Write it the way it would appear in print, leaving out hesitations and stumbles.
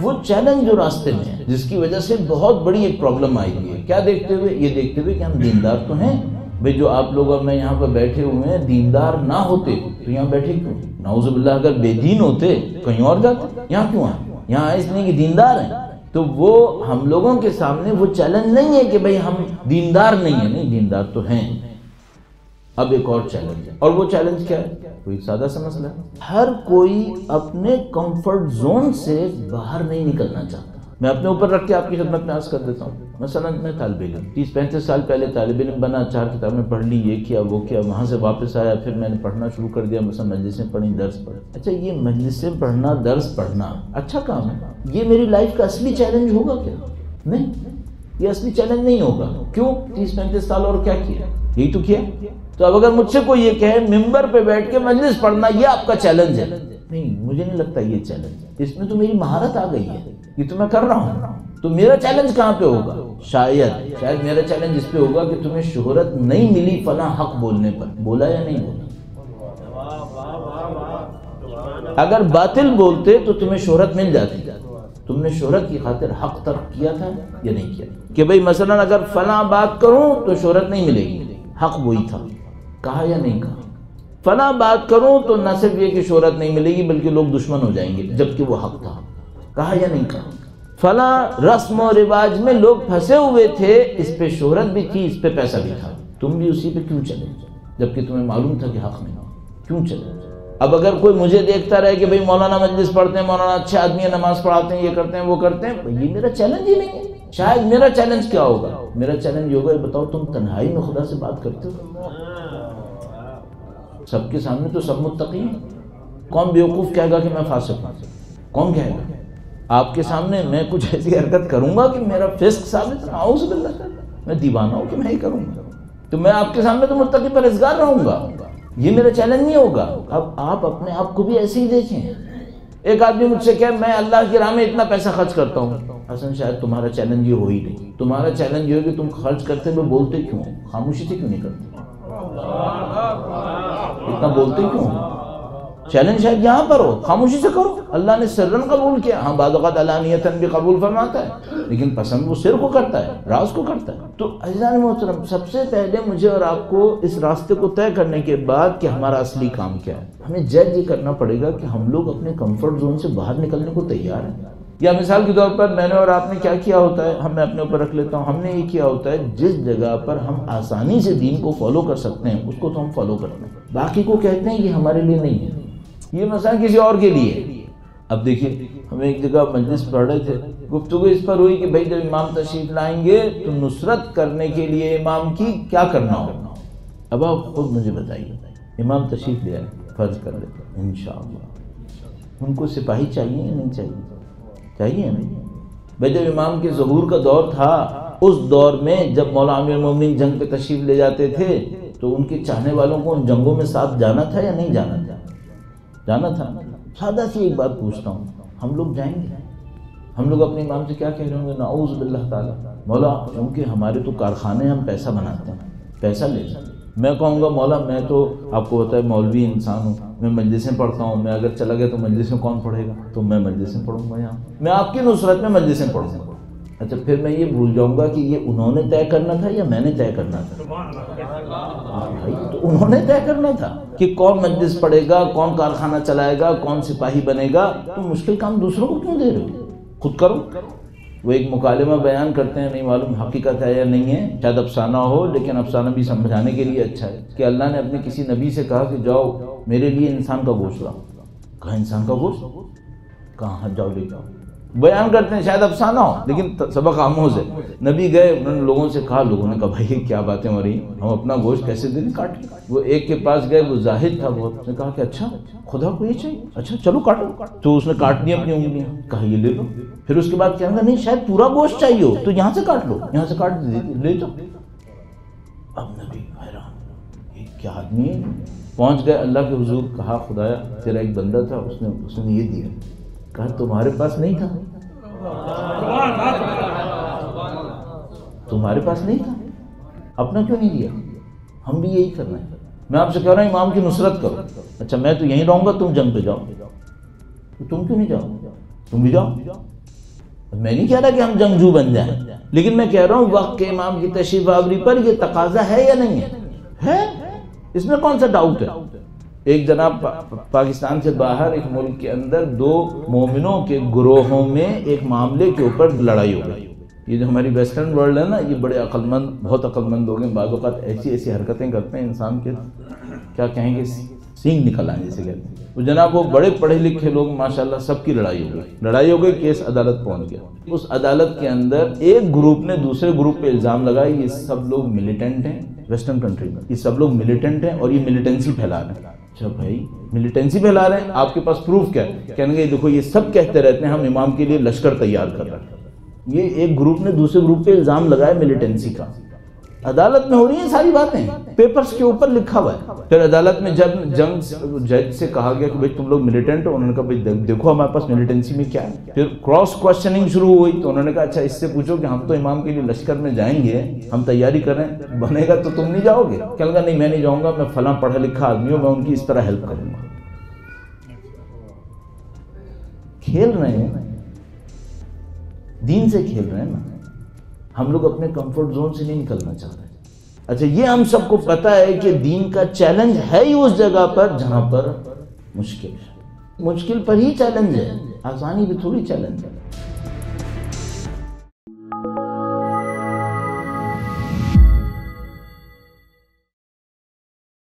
وہ چیلنج جو راستے میں ہے، جس کی وجہ سے بہت بڑی ایک پرابلم آئی ہوئی ہے، کیا دیکھتے ہوئے؟ یہ دیکھتے ہوئے کہ ہم دیندار تو ہیں بھئی، جو آپ لوگ اب میں یہاں پر بیٹھے ہوئے ہیں دیندار نہ ہوتے تو یہاں بیٹھے کیوں؟ نعوذ باللہ اگر بے دین ہوتے کہیں اور جاتے، یہاں کیوں آئے؟ یہاں آئے اس لیے کہ دیندار ہیں۔ تو وہ ہم لوگوں کے سامنے وہ چیلنج نہیں ہے کہ بھئی ہم دیندار نہیں ہیں، نہیں، دیندار تو ہیں۔ اب ایک اور چیلنج ہے، اور وہ چیلنج کیا ہے؟ کوئی سادہ سا مسئلہ ہے، ہر کوئی اپنے کمفرٹ زون سے باہر نہیں نکلنا چاہتا۔ میں اپنے اوپر رکھ کے آپ کی خدمت میں عرض کر دیتا ہوں، مثلا میں طالب علم 30-35 سال پہلے طالب علم بنا، 4 کتابیں پڑھ لی، یہ کیا وہ کیا، وہاں سے واپس آیا، پھر میں نے پڑھنا شروع کر دیا، مثلا مجلسیں پڑھیں، درس پڑھیں۔ اچھا، یہ مجلسیں پڑھنا، درس پڑھنا اچھا کام ہے، یہ میری لائف کا اصلی چیلنج ہوگا کیا؟ نہیں، یہ اصلی چیلنج نہیں ہوگا۔ کیوں؟ 30-35 سال اور کیا کیا؟ یہی تو کیا۔ تو اب اگر مجھ سے کوئی یہ کہے ممبر پہ بیٹھ کے مجلس پڑھنا یہ آپ کا چیلنج ہے، نہیں، مجھے نہیں لگتا یہ چیلنج ہے، اس میں تو میری مہارت آ گئی ہے، یہ تو میں کر رہا ہوں۔ تو میرا چیلنج کہاں پہ ہوگا؟ شاید میرا چیلنج اس پہ ہوگا کہ تمہیں شہرت نہیں ملی فلاں حق بولنے پر، بولا یا نہیں بولا؟ اگر باطل بولتے تو تمہیں شہرت مل جاتی، تم نے شہرت کی خاطر حق ترک کیا تھا یا نہیں کیا؟ کہ بھئی مثلا اگر فلاں بات کروں تو شہرت نہیں ملے گی، حق وہی تھا، کہا یا نہیں کہا؟ فلاں بات کروں تو نہ صرف یہ کہ شہرت نہیں ملے گی بلکہ لوگ دشمن ہو جائیں گے، جبکہ وہ حق تھا، کہا یا نہیں کہا؟ فلاں رسم و رواج میں لوگ پھنسے ہوئے تھے، اس پہ شہرت بھی تھی، اس پہ پیسہ بھی تھا، تم بھی اسی پہ کیوں چلے جبکہ تمہیں معلوم تھا کہ حق نہیں؟ کیوں چلے؟ اب اگر کوئی مجھے دیکھتا رہے کہ بھئی مولانا مجلس پڑھتے ہیں، مولانا اچھے آدمی ہیں، نماز پڑھاتے ہیں، یہ کرتے ہیں وہ کرتے ہیں، یہ میرا چیلنج ہی نہیں ہے۔ شاید میرا چیلنج کیا ہوگا؟ میرا چیلنج ہوگا یہ بتاؤ تم تنہائی میں خدا سے بات کرتے ہو؟ سب کے سامنے تو سب متقی ہیں، کون بیوقوف کہے گا کہ میں فاسق ہوں؟ کون کہے گا؟ آپ کے سامنے میں کچھ ایسی حرکت کروں گا کہ میرا فسق ثابت، اعوذ باللہ، میں دیوانہ ہوں کہ میں ہی کروں گا؟ تو میں آپ کے سامنے تو متقی پرہیزگار رہوں گا، یہ میرا چیلنج نہیں ہوگا۔ اب آپ اپنے آپ کو بھی ایسے ہی دیکھیں۔ ایک آدمی مجھ سے کہے میں اللہ کی راہ میں اتنا پیسہ خرچ کرتا ہوں، حسن شاید تمہارا چیلنج یہ ہو ہی نہیں، تمہارا چیلنج یہ ہو کہ تم خرچ کرتے ہوئے بولتے کیوں؟ خاموشی سے کیوں نہیں کرتے؟ اتنا بولتے کیوں؟ چیلنج شاید یہاں پر ہو، خاموشی سے کرو۔ اللہ نے سرن قبول کیا، ہاں بعض اوقات علانیتاً بھی قبول فرماتا ہے، لیکن پسند وہ سر کو کرتا ہے، راز کو کرتا ہے۔ تو عزیزان محترم، سب سے پہلے مجھے اور آپ کو اس راستے کو طے کرنے کے بعد کہ ہمارا اصلی کام کیا ہے، ہمیں جج یہ کرنا پڑے گا کہ ہم لوگ اپنے کمفرٹ زون سے باہر نکلنے کو تیار ہیں۔ یا مثال کے طور پر میں نے اور آپ نے کیا کیا ہوتا ہے، میں اپنے اوپر رکھ لیتا ہوں، ہم نے یہ کیا ہوتا ہے جس جگہ پر ہم آسانی سے دین کو فالو کر سکتے ہیں اس کو تو ہم فالو کرتے ہیں، باقی کو کہتے ہیں یہ ہمارے لیے نہیں ہے، یہ مثلا کسی اور کے لیے۔ اب دیکھیے ہم ایک جگہ مجلس پڑھ رہے تھے، گفتگو اس پر ہوئی کہ بھائی جب امام تشریف لائیں گے تو نصرت کرنے کے لیے امام کی کیا کرنا ہوگا۔ اب آپ خود مجھے بتائیے، امام تشریف لے آئے، فرض کر لیتے انشاءاللہ، ان کو سپاہی چاہیے یا نہیں چاہیے؟ چاہیے نہیں؟ بھائی جب امام کے ظہور کا دور تھا، اس دور میں جب مولا امیر المومنین جنگ پہ تشریف لے جاتے تھے تو ان کے چاہنے والوں کو ان جنگوں میں ساتھ جانا تھا یا نہیں جانا تھا؟ جانا تھا۔ سادہ سی ایک بات پوچھتا ہوں، ہم لوگ جائیں گے؟ ہم لوگ اپنے امام سے کیا کہہ رہے ہوں گے؟ نعوذ باللہ تعالیٰ، مولا کیونکہ ہمارے تو کارخانے ہم پیسہ بناتے ہیں، پیسہ لے لیں۔ میں کہوں گا مولا میں تو آپ کو پتہ ہے مولوی انسان ہوں، میں مجلسیں پڑھتا ہوں، میں اگر چلا گیا تو مجلسیں کون پڑھے گا؟ تو میں مجلسیں پڑھوں گا، یہاں میں آپ کی نصرت میں مجلسیں پڑھوں گا۔ اچھا پھر میں یہ بھول جاؤں گا کہ یہ انہوں نے طے کرنا تھا یا میں نے طے کرنا تھا؟ بھائی تو انہوں نے طے کرنا تھا کہ کون مجلس پڑھے گا، کون کارخانہ چلائے گا، کون سپاہی بنے گا، تو مشکل کام دوسروں کو کیوں دے رہے ہو؟ خود کرو۔ وہ ایک مکالمہ بیان کرتے ہیں، نہیں معلوم حقیقت ہے یا نہیں ہے، شاید افسانہ ہو لیکن افسانہ بھی سمجھانے کے لیے اچھا ہے، کہ اللہ نے اپنے کسی نبی سے کہا کہ جاؤ میرے لیے انسان کا گوشت لاؤ۔ کہا انسان کا گوشت؟ کہاں جاؤ لے جاؤ۔ بیان کرتے ہیں شاید افسانہ ہو لیکن سبق آموز ہے۔ نبی گئے، انہوں نے لوگوں سے کہا، لوگوں نے کہا بھائی یہ کیا باتیں ہو رہی ہیں، ہم اپنا گوشت کیسے دیں کاٹ کے؟ وہ ایک کے پاس گئے، وہ زاہد تھا بہت، اس نے کہا کہ اچھا خدا کو یہ چاہیے، اچھا چلو کاٹو۔ تو اس نے کاٹ دیا اپنی انگلیاں، کہا یہ لے لو۔ پھر اس کے بعد کہا نہیں شاید پورا گوشت چاہیے ہو تو یہاں سے کاٹ لو، یہاں سے کاٹ لے جاؤ۔ اب نبی حیران، یہ کیا آدمی ہے؟ پہنچ گئے اللہ کے حضور، کہا خدایا تیرا ایک بندہ تھا، اس نے یہ دیا۔ کہا تمہارے پاس نہیں تھا؟ تمہارے پاس نہیں تھا، اپنا کیوں نہیں دیا؟ ہم بھی یہی کرنا ہے۔ میں آپ سے کہہ رہا ہوں امام کی نصرت کرو۔ اچھا میں تو یہیں رہوں گا، تم جنگ پہ جاؤ، تو تم کیوں نہیں جاؤ؟ تم بھی جاؤ۔ میں نہیں کہہ رہا کہ ہم جنگجو بن جائیں، لیکن میں کہہ رہا ہوں وقت کے امام کی تشریف آوری پر یہ تقاضا ہے یا نہیں ہے؟ اس میں کون سا ڈاؤٹ ہے؟ ایک جناب پاکستان سے باہر ایک ملک کے اندر دو مومنوں کے گروہوں میں ایک معاملے کے اوپر لڑائی ہو گئی. یہ جو ہماری ویسٹرن ورلڈ ہے نا، یہ بڑے عقل مند، بہت عقل مند لوگ ہیں، بعض اوقات ایسی حرکتیں کرتے ہیں انسان کے کیا کہیں گے سینگ نکل آئیں جیسے کہتے ہیں. وہ جناب وہ بڑے پڑھے لکھے لوگ ماشاءاللہ، سب کی لڑائی ہو گئی، کیس عدالت پہنچ گیا. اس عدالت کے اندر ایک گروپ نے دوسرے گروپ پہ الزام لگایا یہ سب لوگ ملیٹنٹ ہیں، ویسٹرن کنٹری میں یہ سب لوگ ملیٹنٹ ہیں اور یہ ملیٹنسی پھیلا رہے ہیں. اچھا بھائی ملیٹنسی پھیلا رہے ہیں، آپ کے پاس پروف کیا ہے؟ کہنے گے دیکھو یہ سب کہتے رہتے ہیں ہم امام کے لیے لشکر تیار کر رہے ہیں. یہ ایک گروپ نے دوسرے گروپ پہ الزام لگایا ملیٹنسی کا. عدالت میں ہو رہی ہیں ساری باتیں، پیپرز کے اوپر لکھا ہوا ہے. پھر عدالت میں جب جج سے کہا گیا کہ بھئی تم لوگ ملیٹنٹ ہو، انہوں نے کہا بھئی دیکھو ہمارے پاس ملیٹنسی میں کیا ہے. پھر کراس کوشچننگ شروع ہوئی تو انہوں نے کہا اچھا اس سے پوچھو کہ ہم تو امام کے لیے لشکر میں جائیں گے، ہم تیاری کریں، بنے گا تو تم نہیں جاؤ گے؟ کہنے لگا نہیں میں نہیں جاؤں گا، میں فلاں پڑھا لکھا آدمی ہوں، میں ان کی اس طرح ہیلپ کروں گا. کھیل رہے ہیں دین سے، کھیل رہے ہیں نا. ہم لوگ اپنے کمفرٹ زون سے نہیں نکلنا چاہ رہے. اچھا یہ ہم سب کو پتا ہے کہ دین کا چیلنج ہے ہی اس جگہ پر جہاں پر مشکل ہے. مشکل پر ہی چیلنج ہے، آسانی پہ تھوڑی چیلنج ہے.